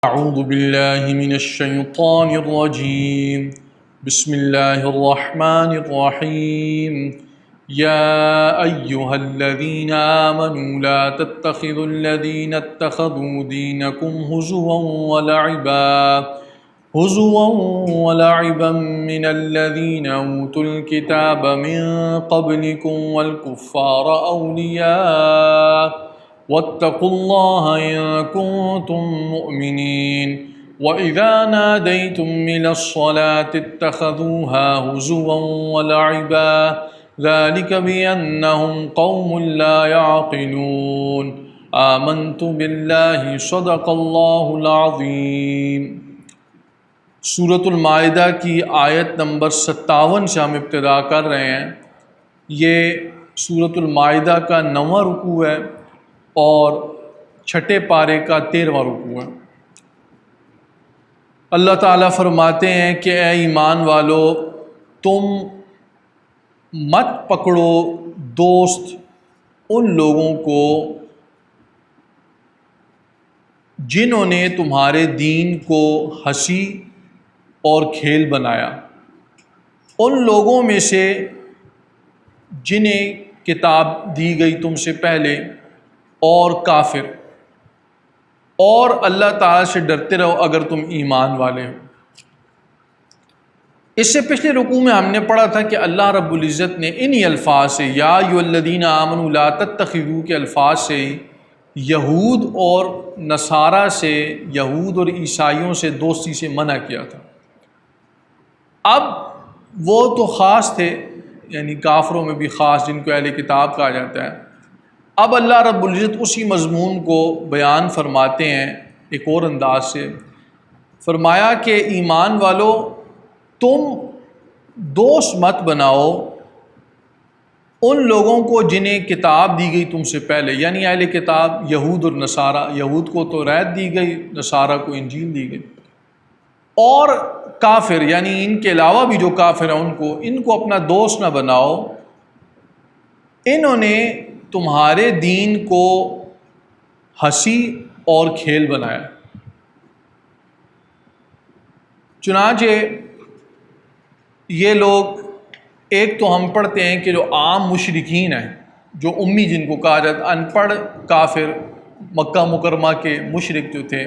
أعوذ بالله من الشيطان الرجيم. بسم الله الرحمن الرحيم. يا أيها الذين آمنوا لا تتخذوا الذين اتخذوا دينكم هزوا ولعبا من الذين أوتوا الكتاب من قبلكم والكفار أولياء واتقوا الله إن كنتم مؤمنين. وإذا ناديتم إلى الصلاة اتخذوها هزوا ولعبا ذلك بأنهم قوم لا يعقلون. آمنت بالله صدق اللہ العظیم. سورۃ المائدہ کی آیت نمبر 57 سے ہم ابتدا کر رہے ہیں. یہ سورۃ المائدہ کا 9واں رکوع ہے اور چھٹے پارے کا 13واں رکوع ہے. اللہ تعالیٰ فرماتے ہیں کہ اے ایمان والو، تم مت پکڑو دوست ان لوگوں کو جنہوں نے تمہارے دین کو ہنسی اور کھیل بنایا، ان لوگوں میں سے جنہیں کتاب دی گئی تم سے پہلے، اور کافر. اور اللہ تعالیٰ سے ڈرتے رہو اگر تم ایمان والے ہو. اس سے پچھلے رکوع میں ہم نے پڑھا تھا کہ اللہ رب العزت نے انہی الفاظ سے، یا ایھا الذین آمنوا لا تتخذوا کے الفاظ سے یہود اور نصارہ سے، یہود اور عیسائیوں سے دوستی سے منع کیا تھا. اب وہ تو خاص تھے، یعنی کافروں میں بھی خاص، جن کو اہل کتاب کہا جاتا ہے. اب اللہ رب العزت اسی مضمون کو بیان فرماتے ہیں ایک اور انداز سے. فرمایا کہ ایمان والو، تم دوست مت بناؤ ان لوگوں کو جنہیں کتاب دی گئی تم سے پہلے، یعنی اہل کتاب یہود اور نصارہ. یہود کو توریت دی گئی، نصارہ کو انجیل دی گئی. اور کافر، یعنی ان کے علاوہ بھی جو کافر ہیں ان کو اپنا دوست نہ بناؤ. انہوں نے تمہارے دین کو ہنسی اور کھیل بنایا. چنانچہ یہ لوگ، ایک تو ہم پڑھتے ہیں کہ جو عام مشرکین ہیں، جو امی جن کو کہا جاتا، ان پڑھ کافر، مکہ مکرمہ کے مشرک جو تھے،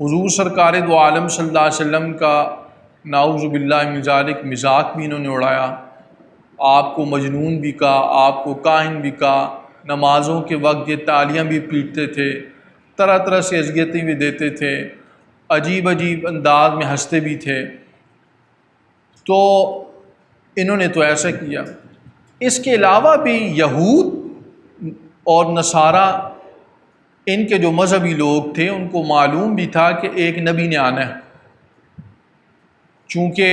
حضور سرکار دو عالم صلی اللہ علیہ وسلم کا نعوذ باللہ من ذالک مذاق بھی انہوں نے اڑایا. آپ کو مجنون بھی کہا، آپ کو کاہن بھی کہا. نمازوں کے وقت یہ تالیاں بھی پیٹتے تھے، طرح طرح سے اذیتیں بھی دیتے تھے، عجیب عجیب انداز میں ہنستے بھی تھے. تو انہوں نے تو ایسا کیا. اس کے علاوہ بھی یہود اور نصارہ، ان کے جو مذہبی لوگ تھے، ان کو معلوم بھی تھا کہ ایک نبی نے آنا ہے. چونکہ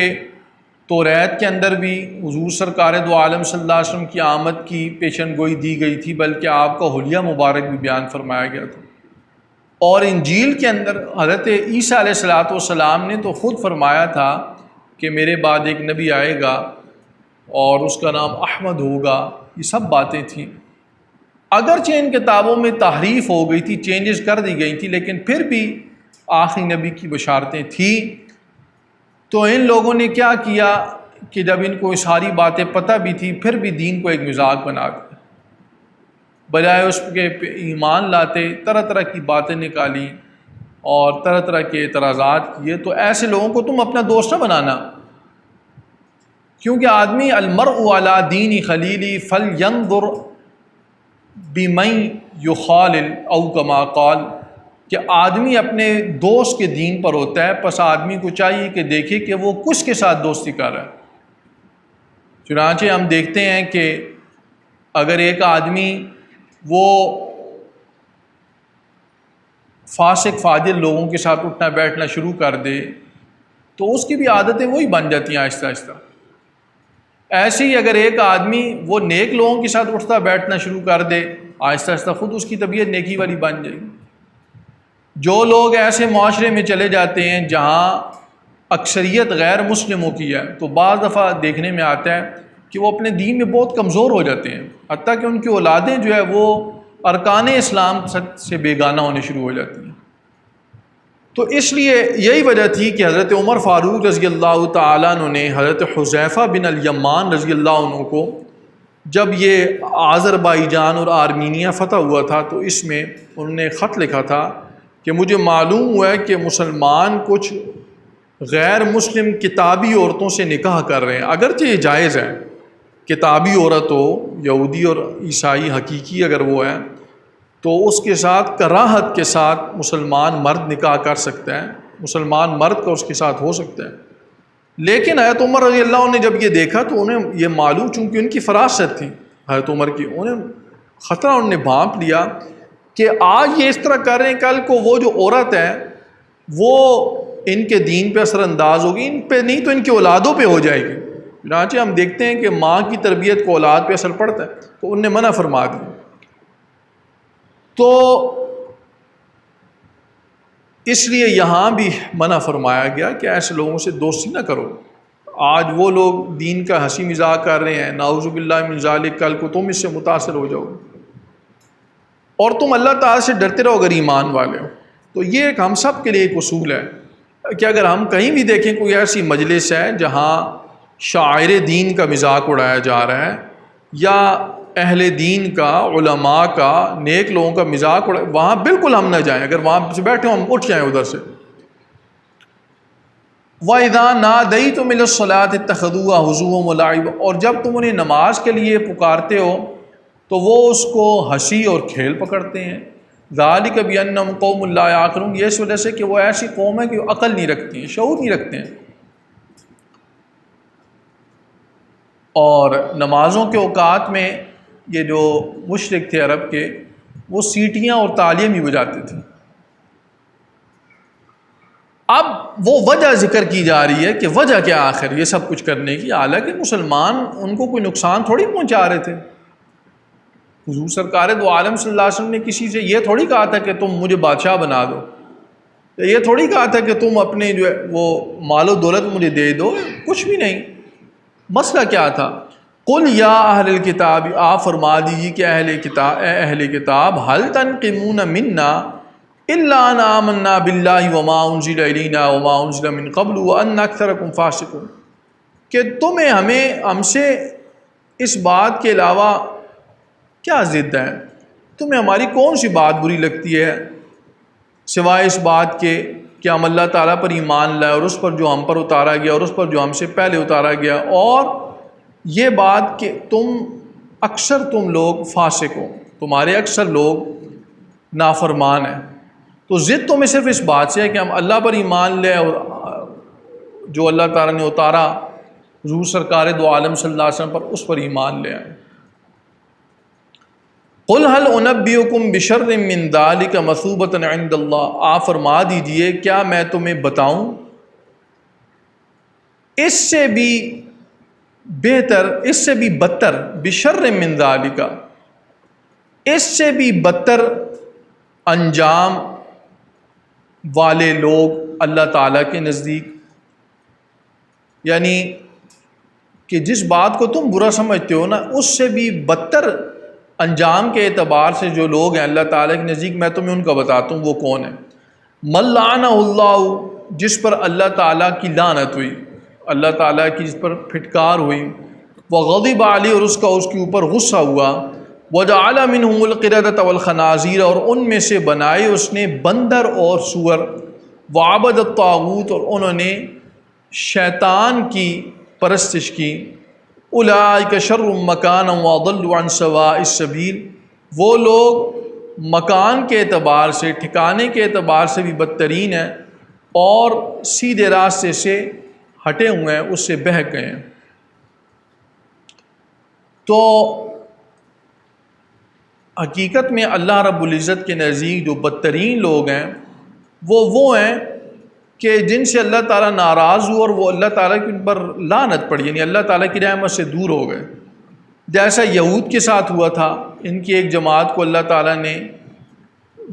توریت کے اندر بھی حضور سرکار دو عالم صلی اللہ علیہ وسلم کی آمد کی پیشن گوئی دی گئی تھی، بلکہ آپ کا حلیہ مبارک بھی بیان فرمایا گیا تھا. اور انجیل کے اندر حضرت عیسیٰ علیہ السلام نے تو خود فرمایا تھا کہ میرے بعد ایک نبی آئے گا اور اس کا نام احمد ہوگا. یہ سب باتیں تھیں. اگرچہ ان کتابوں میں تحریف ہو گئی تھی، چینجز کر دی گئی تھی، لیکن پھر بھی آخری نبی کی بشارتیں تھیں. تو ان لوگوں نے کیا کیا کہ جب ان کو ساری باتیں پتہ بھی تھی، پھر بھی دین کو ایک مذاق بنا دیا. بجائے اس کے ایمان لاتے، طرح طرح کی باتیں نکالی اور طرح طرح کے اعتراضات کیے. تو ایسے لوگوں کو تم اپنا دوست نہ بنانا، کیونکہ آدمی المرء علی دین خلیلی فلینظر بمن یخالل او کما قال، کہ آدمی اپنے دوست کے دین پر ہوتا ہے. پس آدمی کو چاہیے کہ دیکھے کہ وہ کس کے ساتھ دوستی کر رہا ہے. چنانچہ ہم دیکھتے ہیں کہ اگر ایک آدمی وہ فاسق فاجر لوگوں کے ساتھ اٹھنا بیٹھنا شروع کر دے تو اس کی بھی عادتیں وہی بن جاتی ہیں آہستہ آہستہ. ایسے ہی اگر ایک آدمی وہ نیک لوگوں کے ساتھ اٹھتا بیٹھنا شروع کر دے، آہستہ آہستہ خود اس کی طبیعت نیکی والی بن جائے گی. جو لوگ ایسے معاشرے میں چلے جاتے ہیں جہاں اکثریت غیر مسلموں کی ہے، تو بعض دفعہ دیکھنے میں آتا ہے کہ وہ اپنے دین میں بہت کمزور ہو جاتے ہیں، حتیٰ کہ ان کی اولادیں جو ہے وہ ارکان اسلام سے بیگانہ ہونے شروع ہو جاتی ہیں. تو اس لیے یہی وجہ تھی کہ حضرت عمر فاروق رضی اللہ تعالیٰ عنہ نے حضرت حذیفہ بن الیمان رضی اللہ عنہ کو جب یہ آذربائیجان اور آرمینیا فتح ہوا تھا تو اس میں انہوں نے خط لکھا تھا کہ مجھے معلوم ہوا ہے کہ مسلمان کچھ غیر مسلم کتابی عورتوں سے نکاح کر رہے ہیں، اگرچہ یہ جائز ہے، کتابی عورت ہو، یہودی اور عیسائی حقیقی اگر وہ ہے تو اس کے ساتھ کراہت کے ساتھ مسلمان مرد نکاح کر سکتا ہے، مسلمان مرد کا اس کے ساتھ ہو سکتا ہے۔ لیکن حضرت عمر رضی اللہ عنہ نے جب یہ دیکھا تو انہیں یہ معلوم، چونکہ ان کی فراست تھی حضرت عمر کی، انہیں خطرہ انہوں نے بھانپ لیا کہ آج یہ اس طرح کر رہے ہیں، کل کو وہ جو عورت ہے وہ ان کے دین پہ اثر انداز ہوگی، ان پہ نہیں تو ان کی اولادوں پہ ہو جائے گی۔ چنانچہ ہم دیکھتے ہیں کہ ماں کی تربیت کو اولاد پہ اثر پڑتا ہے، تو ان نے منع فرما دیا۔ تو اس لیے یہاں بھی منع فرمایا گیا کہ ایسے لوگوں سے دوستی نہ کرو۔ آج وہ لوگ دین کا ہنسی مذاق کر رہے ہیں، نعوذ باللہ من ذالک، کل کو تم اس سے متاثر ہو جاؤ اور تم اللہ تعالیٰ سے ڈرتے رہو اگر ایمان والے ہو۔ تو یہ ایک ہم سب کے لیے ایک اصول ہے کہ اگر ہم کہیں بھی دیکھیں کوئی ایسی مجلس ہے جہاں شاعر دین کا مذاق اڑایا جا رہا ہے یا اہل دین کا، علماء کا، نیک لوگوں کا مذاق اڑایا، وہاں بالکل ہم نہ جائیں، اگر وہاں سے بیٹھے ہم اٹھ جائیں ادھر سے۔ وَإِذَا نَادَيْتُمْ إِلَى الصَّلَاةِ اتَّخَذُوهَا هُزُوًا وَلَعِبًا، اور جب تم انہیں نماز کے لیے پکارتے ہو تو وہ اس کو ہنسی اور کھیل پکڑتے ہیں۔ ذَلِكَ بِأَنَّهُمْ قَوْمٌ لَا يَعْقِلُونَ، یہ اس وجہ سے کہ وہ ایسی قوم ہے کہ وہ عقل نہیں رکھتی ہیں، شعور نہیں رکھتے ہیں۔ اور نمازوں کے اوقات میں یہ جو مشرک تھے عرب کے، وہ سیٹیاں اور تالیاں بھی بجاتے تھے۔ اب وہ وجہ ذکر کی جا رہی ہے کہ وجہ کیا آخر یہ سب کچھ کرنے کی، حالانکہ مسلمان ان کو کوئی نقصان تھوڑی پہنچا رہے تھے۔ حضور سرکار دو عالم صلی اللہ علیہ وسلم نے کسی سے یہ تھوڑی کہا تھا کہ تم مجھے بادشاہ بنا دو، یہ تھوڑی کہا تھا کہ تم اپنے جو ہے وہ مال و دولت مجھے دے دو، کچھ بھی نہیں۔ مسئلہ کیا تھا؟ قل یا اہل الکتاب، آپ فرما دیجیے کہ اہل کتاب، هل تنقمون منا الا ان آمنا باللہ وما انزل الینا وما انزل من قبل وان اکثرکم فاسقون، کہ تمہیں ہم سے اس بات کے علاوہ کیا ضد ہے؟ تمہیں ہماری کون سی بات بری لگتی ہے سوائے اس بات کے کہ ہم اللہ تعالیٰ پر ایمان لائے اور اس پر جو ہم پر اتارا گیا اور اس پر جو ہم سے پہلے اتارا گیا، اور یہ بات کہ تم لوگ فاسق ہو، تمہارے اکثر لوگ نافرمان ہیں۔ تو ضد تمہیں صرف اس بات سے ہے کہ ہم اللہ پر ایمان لیں اور جو اللہ تعالیٰ نے اتارا حضور سرکار دو عالم صلی اللہ علیہ وسلم پر، اس پر ایمان لے آئیں۔ قل هل انبئکم بشر من ذلک مثوبۃ عند اللہ، آپ فرما دیجئے کیا میں تمہیں بتاؤں اس سے بھی بہتر، اس سے بھی بدتر، بشر من ذلک، اس سے بھی بدتر انجام والے لوگ اللہ تعالیٰ کے نزدیک، یعنی کہ جس بات کو تم برا سمجھتے ہو نا، اس سے بھی بدتر انجام کے اعتبار سے جو لوگ ہیں اللہ تعالیٰ کے نزدیک، میں تمہیں ان کا بتاتا ہوں وہ کون ہے۔ من لعنہ اللہ، جس پر اللہ تعالیٰ کی لعنت ہوئی، اللہ تعالیٰ کی جس پر پھٹکار ہوئی، وغضب علیہ، اور اس کا اس کے اوپر غصہ ہوا، وجعل منہم القردۃ والخنازیر، اور ان میں سے بنائے اس نے بندر اور سور، وعبد الطاغوت، اور انہوں نے شیطان کی پرستش کی، اولئک شر مکانا واضل عن سواء السبیل، وہ لوگ مکان کے اعتبار سے، ٹھکانے کے اعتبار سے بھی بدترین ہیں اور سیدھے راستے سے ہٹے ہوئے ہیں، اس سے بہک گئے ہیں۔ تو حقیقت میں اللہ رب العزت کے نزدیک جو بدترین لوگ ہیں وہ ہیں کہ جن سے اللہ تعالیٰ ناراض ہو اور وہ اللہ تعالیٰ کی ان پر لعنت پڑی، یعنی اللہ تعالیٰ کی رحمت سے دور ہو گئے، جیسا یہود کے ساتھ ہوا تھا۔ ان کی ایک جماعت کو اللہ تعالیٰ نے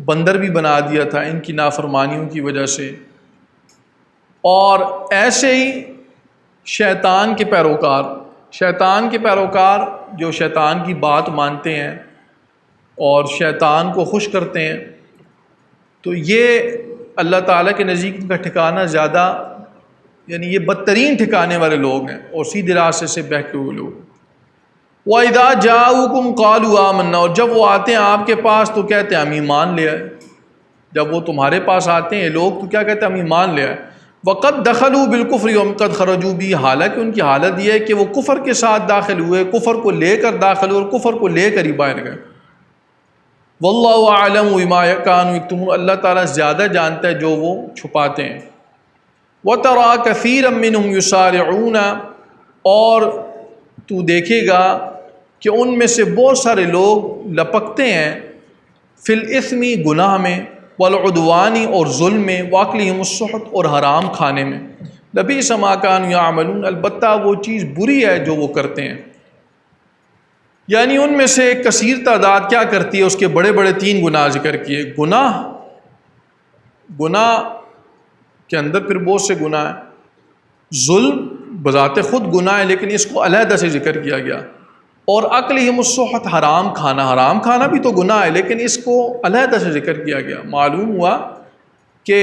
بندر بھی بنا دیا تھا ان کی نافرمانیوں کی وجہ سے، اور ایسے ہی شیطان کے پیروکار جو شیطان کی بات مانتے ہیں اور شیطان کو خوش کرتے ہیں، تو یہ اللہ تعالیٰ کے نزدیک ان کا ٹھکانہ زیادہ، یعنی یہ بدترین ٹھکانے والے لوگ ہیں اور سیدھے راستے سے بہکے ہوئے لوگ۔ وَإِذَا جَاءُوكُمْ قَالُوا آمَنَّا، اور جب وہ آتے ہیں آپ کے پاس تو کہتے ہیں ہم ایمان لے آئے۔ جب وہ تمہارے پاس آتے ہیں لوگ تو کیا کہتے ہیں ہم ایمان لے آئے۔ وَقَدْ دَخَلُوا بِالْكُفْرِ وَقَدْ خَرَجُوا بِهِ، حالانکہ ان کی حالت یہ ہے کہ وہ کفر کے ساتھ داخل ہوئے، کفر کو لے کر داخل ہوئے اور کفر کو لے کر ہی باہر گئے۔ وَاللَّهُ أَعْلَمُ بِمَا كَانُوا يَكْتُمُونَ، اللہ تعالیٰ زیادہ جانتا ہے جو وہ چھپاتے ہیں۔ وَتَرَىٰ كَثِيرًا مِّنْهُمْ يُسَارِعُونَ، اور تو دیکھے گا کہ ان میں سے بہت سارے لوگ لپکتے ہیں فی الاسم، گناہ میں، والعدوان، اور ظلم میں، واکلہم السحت، اور حرام کھانے میں، لبئس ما کانوا یعملون، البتہ وہ چیز بری ہے جو وہ کرتے ہیں۔ یعنی ان میں سے ایک کثیر تعداد کیا کرتی ہے، اس کے بڑے بڑے 3 گناہ ذکر کیے۔ گناہ کے اندر پھر بہت سے گناہ ہیں۔ ظلم بذات خود گناہ ہے لیکن اس کو علیحدہ سے ذکر کیا گیا، اور اکلہم السحت، حرام کھانا بھی تو گناہ ہے لیکن اس کو علیحدہ سے ذکر کیا گیا۔ معلوم ہوا کہ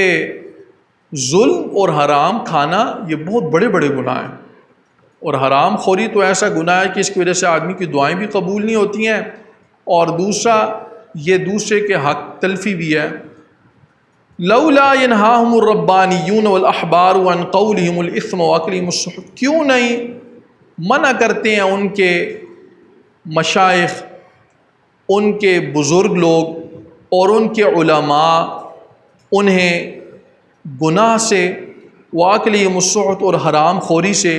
ظلم اور حرام کھانا یہ بہت بڑے بڑے گناہ ہیں، اور حرام خوری تو ایسا گناہ ہے کہ اس کی وجہ سے آدمی کی دعائیں بھی قبول نہیں ہوتی ہیں، اور دوسرا یہ دوسرے کے حق تلفی بھی ہے۔ لولا ینہاہم الربانیون والاحبار عن قولہم الاثم واکلہم السحت، کیوں نہیں منع کرتے ہیں ان کے مشائخ، ان کے بزرگ لوگ اور ان کے علماء انہیں گناہ سے، واکلہم السحت، اور حرام خوری سے،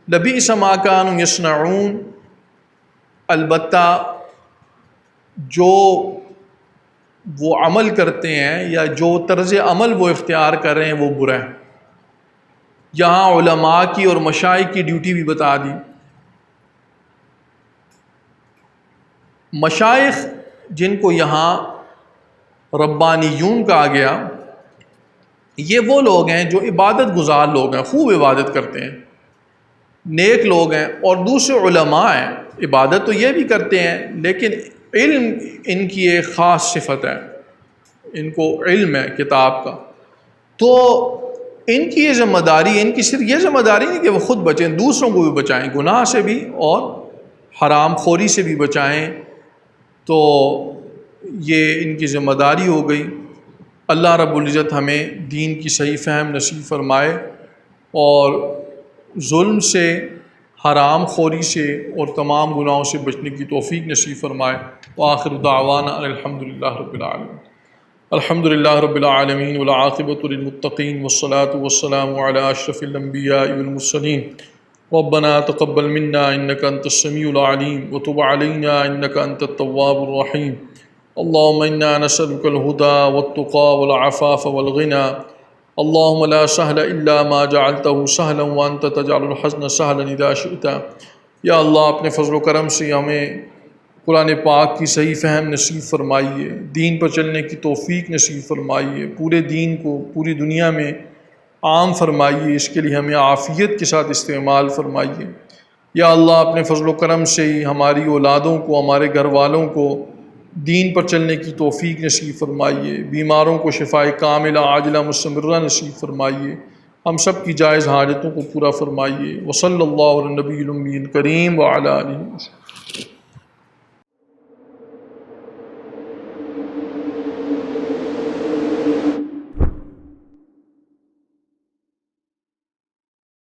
لبئس ما کانوا یصنعون، البتہ جو وہ عمل کرتے ہیں یا جو طرز عمل وہ اختیار کر رہے ہیں وہ برا ہے۔ یہاں علماء کی اور مشائخ کی ڈیوٹی بھی بتا دی۔ مشائخ جن کو یہاں ربانیون کہا گیا، یہ وہ لوگ ہیں جو عبادت گزار لوگ ہیں، خوب عبادت کرتے ہیں، نیک لوگ ہیں، اور دوسرے علماء ہیں، عبادت تو یہ بھی کرتے ہیں لیکن علم ان کی ایک خاص صفت ہے، ان کو علم ہے کتاب کا، تو ان کی یہ ذمہ داری، ان کی صرف یہ ذمہ داری نہیں کہ وہ خود بچیں، دوسروں کو بھی بچائیں، گناہ سے بھی اور حرام خوری سے بھی بچائیں، تو یہ ان کی ذمہ داری ہو گئی۔ اللہ رب العزت ہمیں دین کی صحیح فہم نصیب فرمائے اور ظلم سے، حرام خوری سے اور تمام گناہوں سے بچنے کی توفیق نصیب فرمائے۔ وآخر دعوانا الحمدللہ رب العالمین۔ الحمدللہ رب العالمین والعاقبۃ للمتقین والصلاة والسلام علی اشرف الانبیاء والمرسلین۔ ربنا تقبل منا انک انت السمیع العلیم وتب علینا انک انت التواب الرحیم۔ اللهم انا نسألك الهدى والتقى والعفاف والغنى، اللهم لا سهل الا ما جعلته سهلا وانت تجعل الحزن سهلا اذا شئت۔ یا اللہ اپنے فضل و کرم سے ہمیں قرآن پاک کی صحیح فہم نصیب فرمائیے، دین پر چلنے کی توفیق نصیب فرمائیے، پورے دین کو پوری دنیا میں عام فرمائیے، اس کے لیے ہمیں عافیت کے ساتھ استعمال فرمائیے۔ یا اللہ اپنے فضل و کرم سے ہی ہماری اولادوں کو، ہمارے گھر والوں کو دین پر چلنے کی توفیق نصیب فرمائیے، بیماروں کو شفائے کاملہ عاجلہ مستمرہ نصیب فرمائیے، ہم سب کی جائز حاجتوں کو پورا فرمائیے۔ وصلی اللہ علی النبی الامی الکریم وعلی آلہ وسلم۔